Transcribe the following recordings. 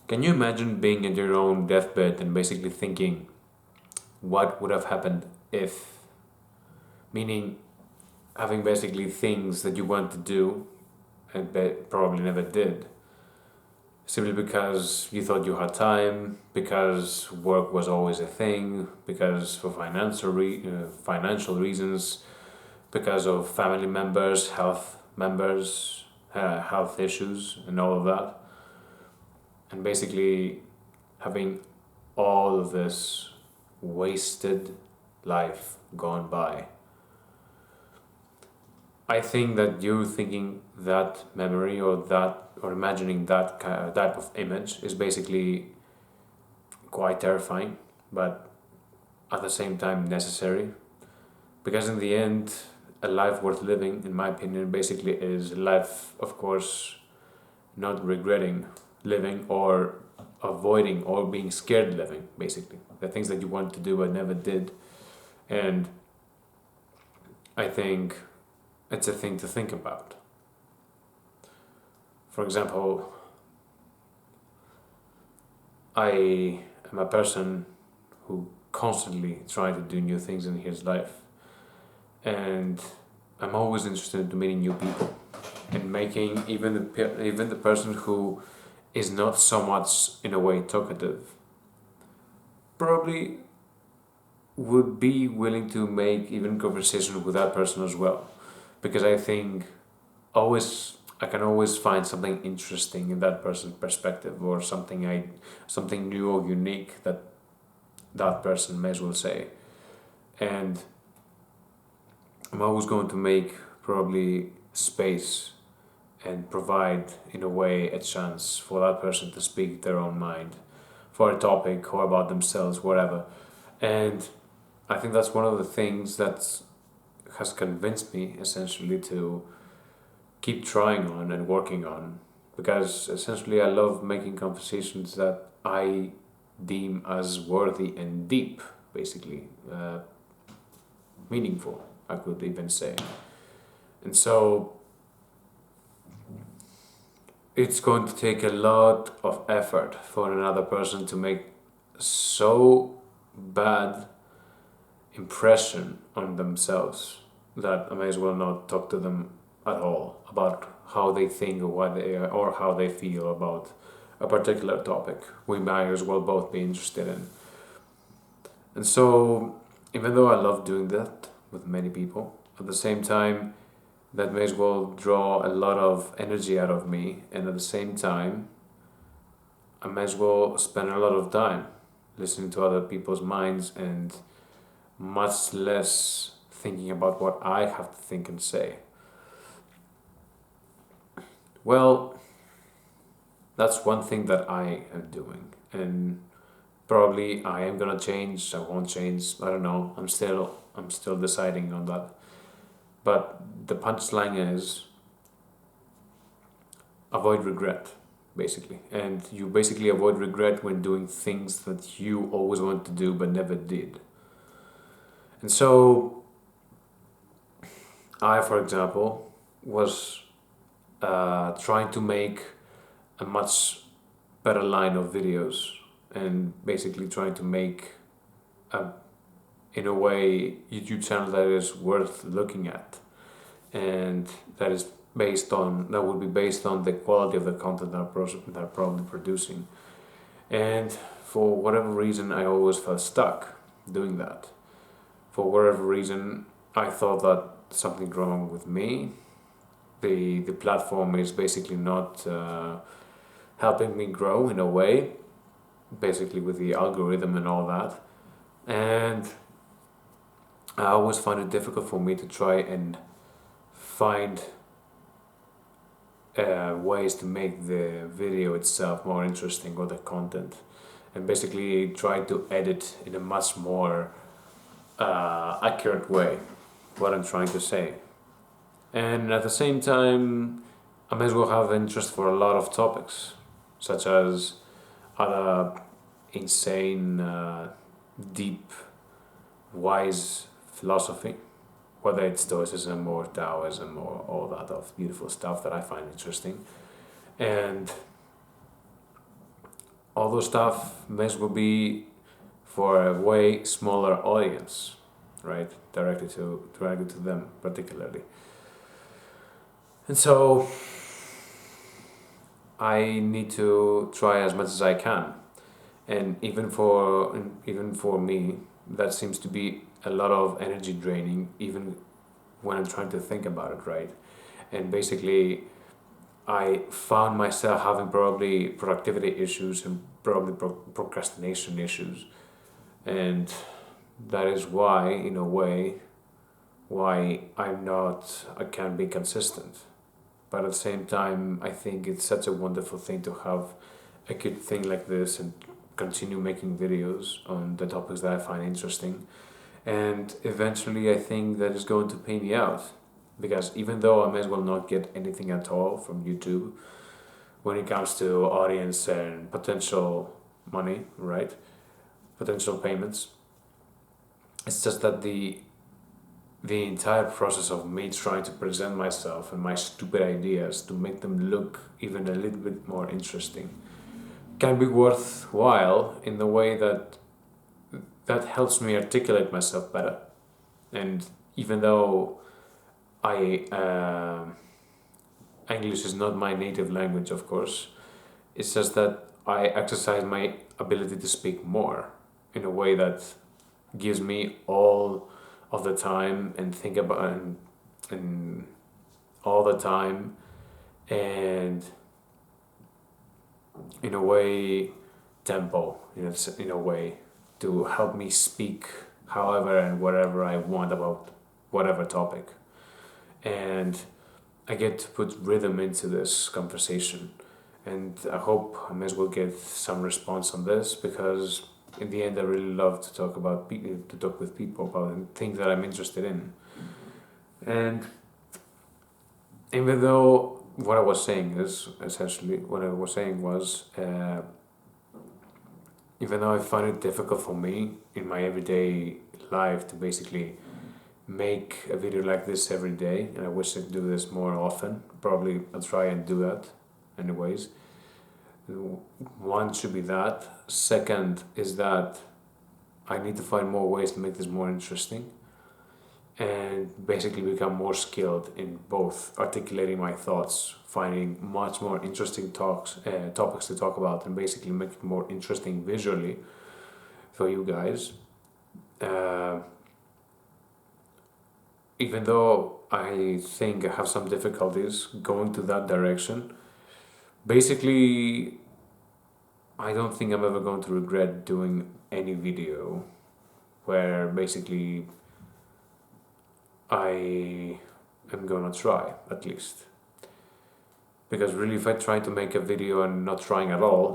Can you imagine being at your own deathbed and basically thinking what would have happened if, meaning having basically things that you want to do and probably never did, simply because you thought you had time, because work was always a thing, because for financial reasons, because of family members, health issues, and all of that, and basically having all of this wasted life gone by. I think that you thinking that memory or imagining that type of image is basically quite terrifying, but at the same time necessary. Because in the end, a life worth living, in my opinion, basically is a life, of course, not regretting living or avoiding or being scared living, basically. The things that you want to do but never did. And I think it's a thing to think about. For example, I am a person who constantly tries to do new things in his life, and I'm always interested in meeting new people and making even the person who is not so much in a way talkative probably would be willing to make even conversation with that person as well, because I think always I can always find something interesting in that person's perspective, or something new or unique that that person may as well say. And I'm always going to make probably space and provide in a way a chance for that person to speak their own mind for a topic or about themselves, whatever. And I think that's one of the things that has convinced me essentially to keep trying on and working on, because essentially I love making conversations that I deem as worthy and deep, basically meaningful, I could even say. And so it's going to take a lot of effort for another person to make so bad impression on themselves that I may as well not talk to them at all about how they think or what they are, or how they feel about a particular topic we might as well both be interested in. And so, even though I love doing that with many people, at the same time, that may as well draw a lot of energy out of me, and at the same time, I may as well spend a lot of time listening to other people's minds and much less thinking about what I have to think and say. Well, that's one thing that I am doing, and probably I am gonna change. I won't change. I don't know. I'm still deciding on that. But the punchline is avoid regret, basically, and you basically avoid regret when doing things that you always wanted to do but never did. And so I, for example, was trying to make a much better line of videos, and basically trying to make a, in a way, YouTube channel that is worth looking at, and that would be based on the quality of the content that I'm probably producing. And for whatever reason, I always felt stuck doing that. For whatever reason, I thought that something wrong with me. The platform is basically not helping me grow in a way, basically with the algorithm and all that. And I always find it difficult for me to try and find ways to make the video itself more interesting, or the content, and basically try to edit in a much more accurate way what I'm trying to say. And at the same time, I may as well have interest for a lot of topics, such as other insane, deep, wise philosophy, whether it's Stoicism or Taoism or all that of beautiful stuff that I find interesting. And all those stuff may as well be for a way smaller audience, right? Directed to them particularly. And so I need to try as much as I can. And even for me, that seems to be a lot of energy draining, even when I'm trying to think about it, right? And basically, I found myself having probably productivity issues and probably procrastination issues, and that is why, in a way, why I can't be consistent. But at the same time, I think it's such a wonderful thing to have a good thing like this and continue making videos on the topics that I find interesting. And eventually, I think that is going to pay me out. Because even though I may as well not get anything at all from YouTube when it comes to audience and potential money, right? Potential payments. It's just that the entire process of me trying to present myself and my stupid ideas to make them look even a little bit more interesting can be worthwhile in the way that helps me articulate myself better. And even though English is not my native language, of course, it's just that I exercise my ability to speak more in a way that gives me all of the time and think about and all the time, and in a way tempo, in a way to help me speak however and whatever I want about whatever topic. And I get to put rhythm into this conversation, and I hope I may as well get some response on this, because in the end I really love to talk about to talk with people about things that I'm interested in. And even though what I was saying is essentially what I was saying was even though I find it difficult for me in my everyday life to basically make a video like this every day, and I wish I could do this more often. Probably I'll try and do that anyways. One should be that. Second is that I need to find more ways to make this more interesting and basically become more skilled in both articulating my thoughts, finding much more interesting topics to talk about, and basically make it more interesting visually for you guys. Uh, Even though I think I have some difficulties going to that direction, basically, I don't think I'm ever going to regret doing any video where basically I am gonna try, at least. Because really, if I try to make a video and not trying at all,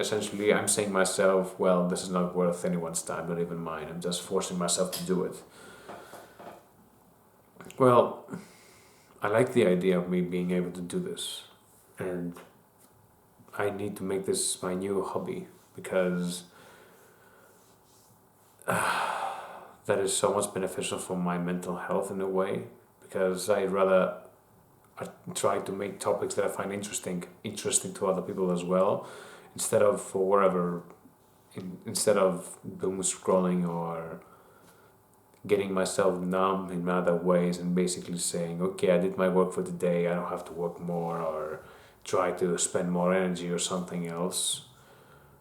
essentially I'm saying myself, well, this is not worth anyone's time, not even mine. I'm just forcing myself to do it. Well, I like the idea of me being able to do this, and I need to make this my new hobby, because that is so much beneficial for my mental health in a way, because I rather try to make topics that I find interesting to other people as well, instead of instead of doom scrolling or getting myself numb in other ways and basically saying, okay, I did my work for today, I don't have to work more, or try to spend more energy or something else.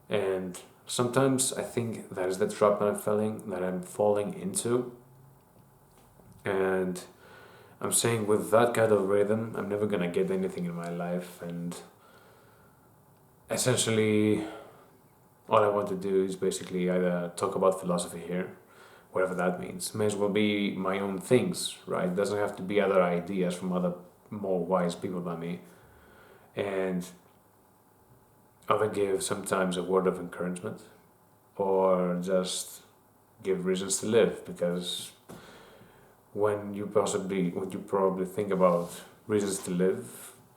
And sometimes I think that is the trap that I'm falling into. And I'm saying with that kind of rhythm, I'm never gonna get anything in my life. And essentially, all I want to do is basically either talk about philosophy here, whatever that means. May as well be my own things, right? It doesn't have to be other ideas from other more wise people than me. And either give sometimes a word of encouragement or just give reasons to live, because when you probably think about reasons to live,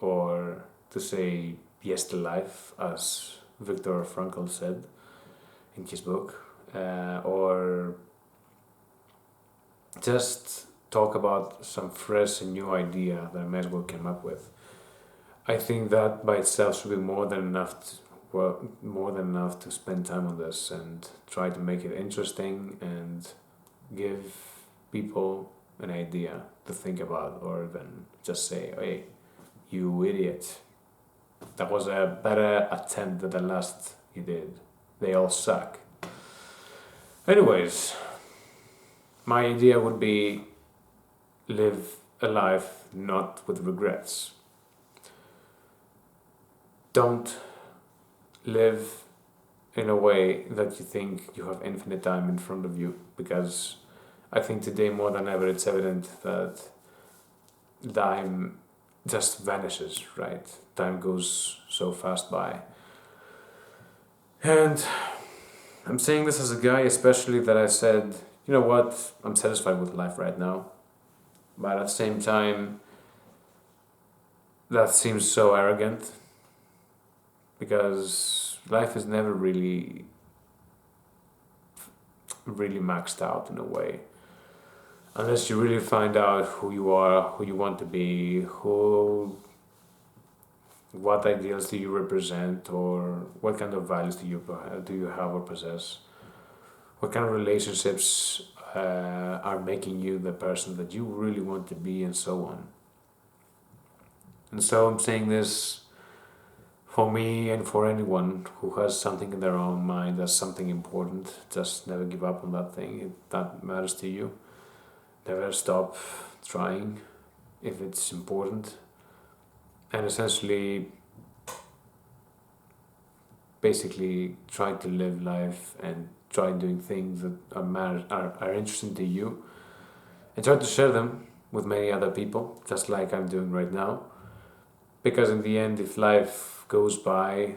or to say yes to life, as Viktor Frankl said in his book, or just talk about some fresh and new idea that I may as well came up with. I think that by itself should be more than enough well, more than enough to spend time on this and try to make it interesting and give people an idea to think about, or even just say, hey, you idiot, that was a better attempt than the last you did. They all suck. Anyways, my idea would be live a life not with regrets. Don't live in a way that you think you have infinite time in front of you, because I think today more than ever it's evident that time just vanishes, right? Time goes so fast by. And I'm saying this as a guy, especially, that I said, you know what, I'm satisfied with life right now. But at the same time, that seems so arrogant, because life is never really maxed out in a way. Unless you really find out who you are, who you want to be, what ideals do you represent, or what kind of values do you have or possess? What kind of relationships are making you the person that you really want to be, and so on. And so I'm saying this for me and for anyone who has something in their own mind as something important. Just never give up on that thing if that matters to you. Never stop trying if it's important. And essentially, basically try to live life and try doing things that are interesting to you, and try to share them with many other people, just like I'm doing right now. Because in the end, if life goes by,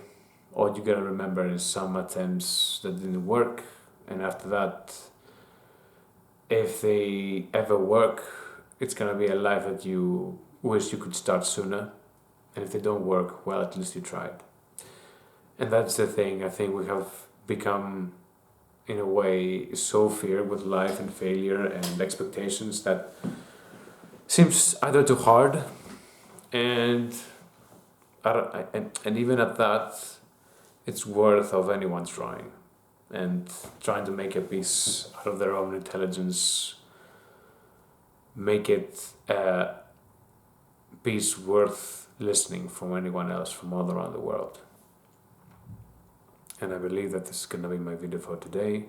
all you gotta remember is some attempts that didn't work, and after that, if they ever work, it's gonna be a life that you wish you could start sooner. And if they don't work, well, at least you tried. And that's the thing. I think we have become, in a way, so feared with life and failure and expectations that seems either too hard, and and even at that, it's worth of anyone trying, and trying to make a piece out of their own intelligence, make it a piece worth listening from anyone else from all around the world. And I believe that this is gonna be my video for today,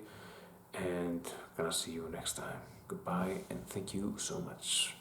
and I'm gonna see you next time. Goodbye, and thank you so much.